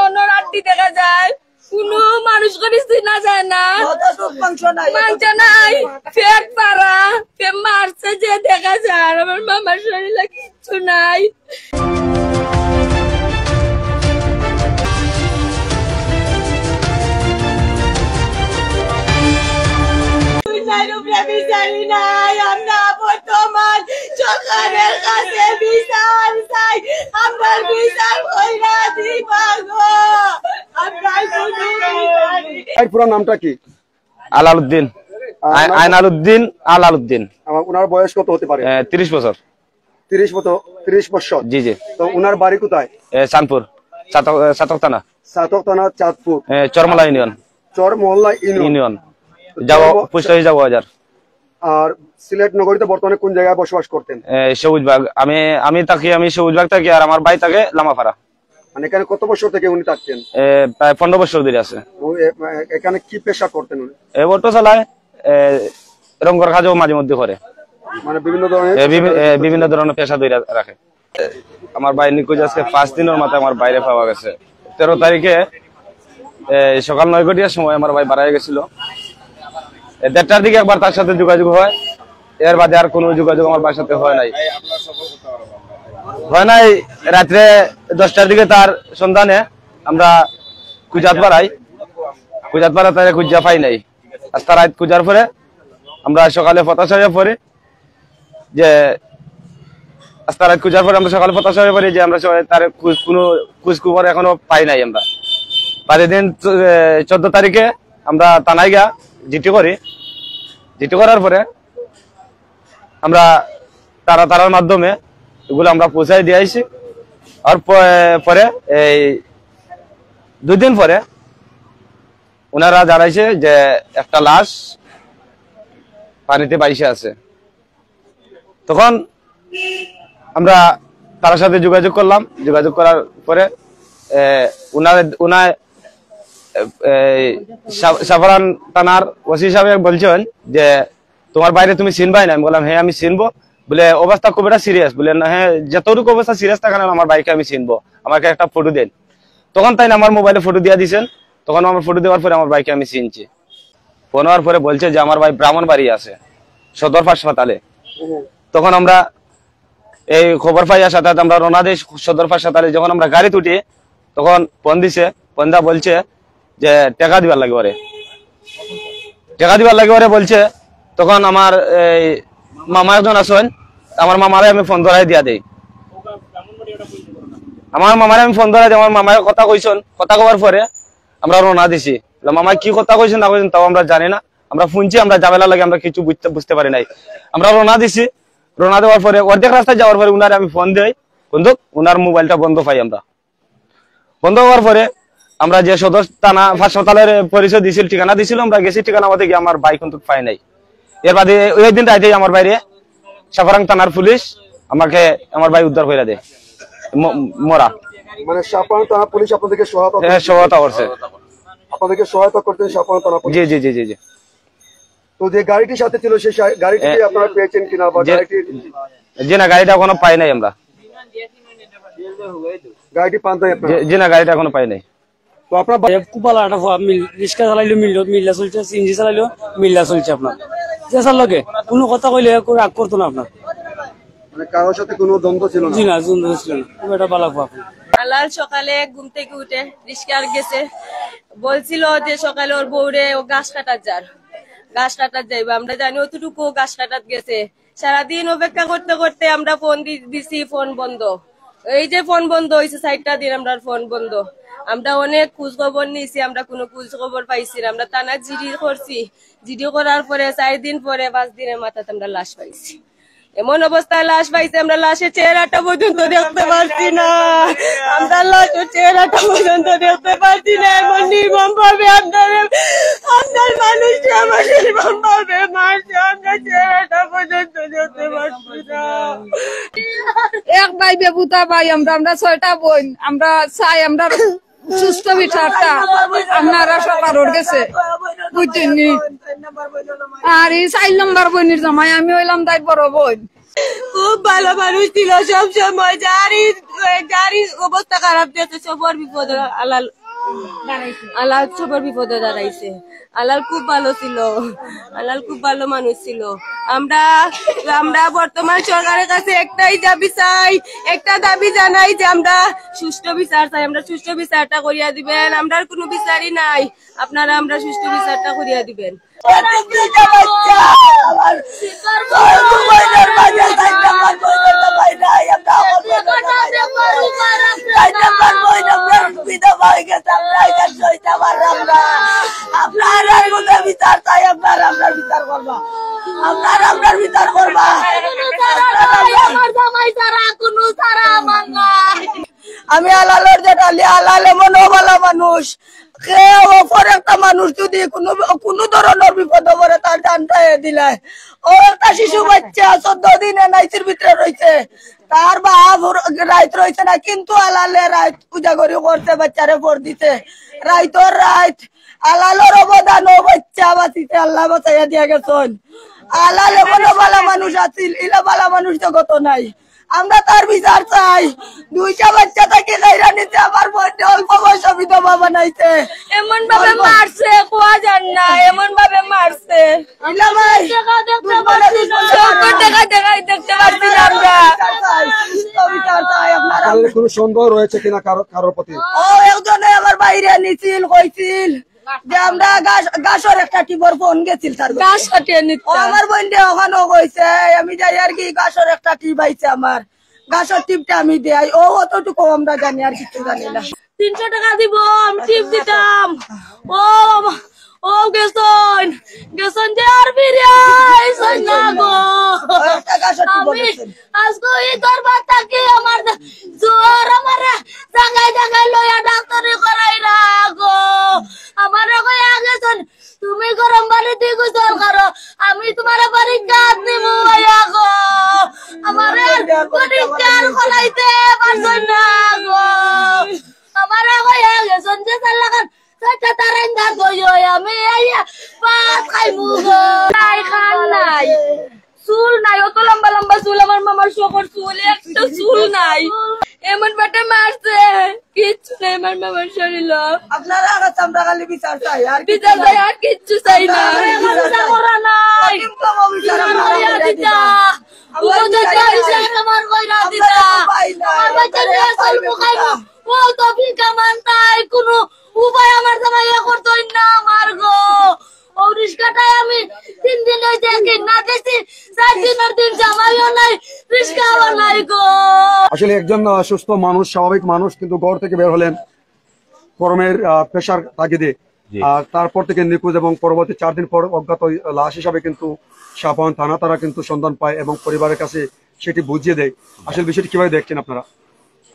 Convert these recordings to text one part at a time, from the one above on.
অনর আড্ডি দেখা যায়, কোনো মানুষ করে চিনা যায় না, মাংস নাই, পেট পারা, মারছে যে দেখা যায়। আমার মামার শরীরে কিচ্ছু নাই। আমরা বর্তমান সরকারের কাছে বিচার চাই, আমরা বিচার কইরা দিবাগো। এর পুরো নামটা কি? আলাউদ্দিন, আইনালউদ্দিন আলাউদ্দিন। ওনার বয়স কত হতে পারে? 30 বছর। 30 বছর। জি জি। তো ওনার বাড়ি কোথায়? চাঁদপুর, সাতক থানা। সাতক থানা, চাঁদপুর, চরমলা ইউনিয়ন। চরমহল্লা ইউনিয়ন। যাবো পোস্ট অফিস যাবো বাজার। আর সিলেট নগরীতে বর্তমানে কোন জায়গায় বসবাস করতেন? সবুজবাগ। আমি থাকি, আমি সবুজবাগ থাকি, আর আমার ভাই থাকে লামাপাড়া। মানে এখানে কত বছর থেকে উনি থাকতেন? প্রায় 15 বছর ধরে আছে। এখানে কি পেশা করতেন উনি? অটো চালায়, রঙের কাজও মাঝে মধ্যে করে। মানে বিভিন্ন ধরনের পেশা ধরে রাখে। আমার ভাই নিখোঁজ আজকে 5 দিনের মাথায় আমার বাইরে পাওয়া গেছে। 13 তারিখে সকাল 9টার সময় আমার ভাই বাড়াই গেছিল। 1:30টার দিকে একবার তার সাথে যোগাযোগ হয়, এর বাদে আর কোনো যোগাযোগ আমার ভাইয়ের সাথে হয় নাই। রাত্রে 10টার দিকে তার সন্ধানে আমরা খুঁজাত পাড়াই তার খুঁজা পাই নাই। আস্তা রাত খুঁজার পরে আমরা সকালে হতাশ হয়ে পড়ি যে আমরা তার কোনো খোঁজখবর এখনো পাই নাই। আমরা পরের দিন 14 তারিখে আমরা থানায় গিয়া জিটি করার পরে আমরা তারার মাধ্যমে এগুলো আমরা পৌঁছাই দিয়ে আইছি। আর পরে এই 2 দিন পরে ওনারা জানাইছে যে একটা লাশ পানিতে বাইসে আছে। তখন আমরা তার সাথে যোগাযোগ করলাম। যোগাযোগ করার পরে সাফারান থানার ওসি সাহেব বলছেন যে তোমার বাইরে তুমি চিনবাই না। আমি বললাম হ্যাঁ আমি চিনবো। বলে অবস্থা খুব একটা সিরিয়াস। বলে না হ্যাঁ যতটুকু অবস্থা সিরিয়াস থাকে না আমার বাইকে আমি চিনবো, আমাকে একটা ফটো দেন। তখন তাই আমার মোবাইলে ফটো দিয়ে দিয়েছেন। তখন আমার ফটো দেওয়ার পরে আমার বাইকে আমি চিনছি। ফোন হওয়ার পরে বলছে যে আমার ভাই ব্রাহ্মণবাড়ি আছে সদর হাসপাতালে। তখন আমরা এই খবর পাইয়া সাথে আমরা রওনা দিই সদর হাসপাতালে। যখন আমরা গাড়ি তুটি তখন ফোন দিছে, ফোনদা বলছে যে টাকা দিবার লাগে বলছে। তখন আমার এই মামা একজন আসেন, আমার মামারে আমি ফোন ধরাই দিয়া দেই। আমার মামার কথা কইছেন। কথা কওয়ার পরে আমরা রওনা দিছি। মামা কি কথা কইছেন না কইছেন তাও আমরা জানি না। আমরা শুনছি, আমরা ঝামেলা লাগে আমরা কিছু বুঝতে পারি নাই। আমরা রওনা দিছি। রওনা দেওয়ার পরে অর্ধেক রাস্তায় যাওয়ার পরে উনারে আমি ফোন দেই, কিন্তু উনার মোবাইলটা বন্ধ পাই। আমরা বন্ধ হওয়ার পরে আমরা যে সদর থানা হাসপাতালের পরিচয় দিছিল, ঠিকানা দিছিল, আমরা গেছি। ঠিকানা মতে গিয়ে আমার ভাই কিন্তু পাই নাই। এর বাদে ওই দিন রাইতে আমার বাইরে সাফারাং থানার পুলিশ আমাকে আমার ভাই উদ্ধার করে দেয় মরা। মানে সাফারাং থানা পুলিশ আপনাদেরকে সহায়তা করছে। আপনাদেরকে সহায়তা করতেন সাফারাং থানা পুলিশ? জি জি জি জি। তো যে গাড়িটির সাথে ছিল সেই গাড়িটি আপনারা পেয়েছেন কিনা? জি না, গাড়িটা এখনো পাই নাই আমরা। গাড়িটি পান নাই আপনারা? জি না, গাড়িটা এখনো পাই নাই। তো আপনার কুপালাটা রিক্সা চালাইলো মিল্লা চলছে, সিএনজি চালাইলো মিল্লা চলছে। আপনার চেষ্টার লগে কোনো কথা কইলে রাগ করতো না আপনার? মানে কারোর সাথে কোনো দ্বন্দ্ব ছিল না? জি না, দ্বন্দ্ব ছিল না। খুব একটা ভালো আপনি। লাল সকালে ঘুম থেকে উঠে রিক্সার গেছে, বলছিল যে সকালে ওর বউরে ও ঘাস কাটার যাইবে। আমরা জানি অতটুকু ঘাস কাটাত গেছে। সারাদিন অপেক্ষা করতে করতে আমরা ফোন দিছি, ফোন বন্ধ। এই যে ফোন বন্ধ হয়েছে 4টা দিন আমরা ফোন বন্ধ। আমরা অনেক খোঁজ খবর নিয়েছি, আমরা কোনো খোঁজ খবর পাইছি না। আমরা থানা জিডি করছি, জিডি করার পরে 4 দিন পরে 5 দিনের মাথাতে আমরা লাশ পাইছি। এমন অবস্থায় লাশ পাইছে, আমরা লাশের চেহারাটা পর্যন্ত দেখতে পারছি না। আমরা লাশের চেহারাটা পর্যন্ত দেখতে পারছি না। এমন নির্মম ভাবে আপনার মানুষকে আমার নির্মম ভাবে মারছে, আমরা চেহারাটা পর্যন্ত দেখতে পারছি না। এক ভাই বেবুতা ভাই, আমরা 6টা বোন। আমরা চাই আমরা সুস্থ বিচারটা আপনারা সবার গেছে বুঝছেন। আর এই 4 নম্বর বোনের জামাই, আমি হইলাম তাই বড় বোন। খুব ভালো মানুষ ছিল, সব সময় যারই অবস্থা খারাপ দিয়েছে সবার বিপদে আল্লাহ সবার বিপদে দাঁড়াইছে। আল্লাহ খুব ভালো ছিল, আল্লাহ খুব ভালো মানুষ ছিল। আমরা বর্তমান সরকারের কাছে একটাই দাবি চাই, একটা দাবি জানাই যে আমরা সুষ্ঠু বিচার চাই। আমরা সুষ্ঠু বিচারটা করিয়া দিবেন, আমরা কোনো বিচারই নাই, আপনারা আমরা সুষ্ঠু বিচারটা করিয়া দিবেন। আমি আলালের যেটালি আলাল এমন ভালো মানুষ, অপর একটা মানুষ যদি কোনো ধরনের বিপদ পড়ে তার জানটাই দিলাই। ও একটা শিশু বাচ্চা 14 দিনে নাইসির ভিতরে রয়েছে, তার বাপ রাইত রয়েছে না, কিন্তু আলালে রাইত উজাগরি করছে, বাচ্চারে ভোর দিছে রাইতর রাইত। আলালের অবদান ও বাচ্চা বাঁচিতে আল্লাহ বাঁচাইয়া দিয়া গেছেন। আলাল এমন ভালো মানুষ আছিল, ইলা ভালো মানুষ জগত নাই। আমরা তার বিচার চাই। 2টা বাচ্চা থেকে গাইরা নিতে আমার বোনকে অল্প বয়সে বিধবা বানাইছে, এমন ভাবে মারছে কোয়া জান না, এমন ভাবে মারছে। ইলা ভাই দেখতে পারছি না আমরা। বিচার চাই আপনারা। আপনাদের কোনো সন্দেহ রয়েছে কিনা কারোর প্রতি? ও একজনে আমার বাইরে নিছিল, কইছিল যে আমরা গাছর একটা টিপর ফোন গেছিল, তার গাছ কাটিয়ে নিতে আমার বোনটা ওখানেও কইছে আমি যাই আর কি গাছর একটা টিপ আইছে, আমার গাছর টিপটা আমি দেই। ও অতটুকু আমরা জানি, আর কিছু জানি না। 300 টাকা দিব, আমি টিপ দিতাম। ও গেছন যে আর ফিরে আইছন না গো। আমি আজকে এই দরবার থাকি আমার জোর আমার জায়গায় জায়গায় লইয়া ডাক্তারি করাই না গো। আমার কইয়া গেছন তুমি গরম পানি দিয়ে গোসল করো, আমি তোমার পরীক্ষা দিব গো। আমার পরীক্ষার খোলাইতে পারছন না গো। আমার কইয়া গেছন যে চালাকান আমি ভাত খাইবো গো। নাই চুল নাই, অত লম্বা লম্বা চুল, আমার মামার শোকর চুল, একটা চুল নাই। এমন বাটে মারছে, কিচ্ছু নাই আমার মামার শরীর। আপনারা আমরা খালি বিচার চাই, আর বিচার চাই, আর কিচ্ছু চাই না। করা নাই কোনো উপায় আমার জামাইয়া করতোই না আমার গো। ও রিস্কাটাই আমি 3 দিন হইছে না দেখছি, 4 দিনের দিন জামাইও নাই, রিস্কাও নাই গো। আসলে একজন সুস্থ মানুষ, স্বাভাবিক মানুষ, কিন্তু ঘর থেকে বের হলেন কর্মের পেশার তাগিদে, আর তারপর থেকে নিখোঁজ, এবং পরবর্তী 4 দিন পর অজ্ঞাত লাশ হিসাবে কিন্তু শাহবান থানা তারা কিন্তু সন্ধান পায় এবং পরিবারের কাছে সেটি বুঝিয়ে দেয়। আসলে বিষয়টি কিভাবে দেখছেন আপনারা?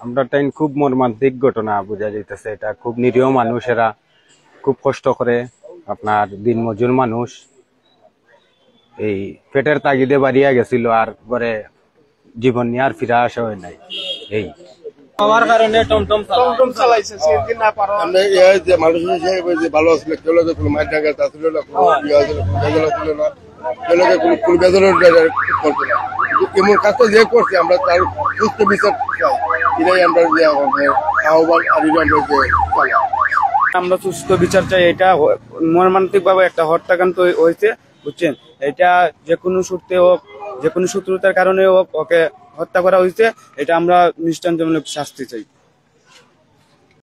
আমরা টাইম খুব মর্মান্তিক ঘটনা বোঝা যাইতেছে। এটা খুব নিরীহ মানুষেরা খুব কষ্ট করে, আপনার দিন মজুর মানুষ, এই পেটের তাগিদে বাড়িয়া গেছিল, আর পরে জীবন নিয়ে আর ফিরে আসা হয় নাই। এই আমার কারণে টমটম চালাইছে, সেদিন না পারো আমরা যে মানুষ ভালো আসলে কেউ কোনো মায়ের ডাঙ্গা আসলে না, কোনো বেদনা ছিল না, কেউ কোনো বেদনা করতো না। এমন কাজটা যে করছে আমরা তার সুস্থ বিচার চাই, এটাই আমরা যে আহ্বান আর আমরা সুস্থ বিচার চাই। এটা মর্মান্তিক ভাবে একটা হত্যাকাণ্ড হয়েছে, বুঝছেন। এটা যে কোনো সূত্রে হোক, যে কোনো শত্রুতার কারণে হোক ওকে হত্যা করা হয়েছে, এটা আমরা দৃষ্টান্তমূলক শাস্তি চাই।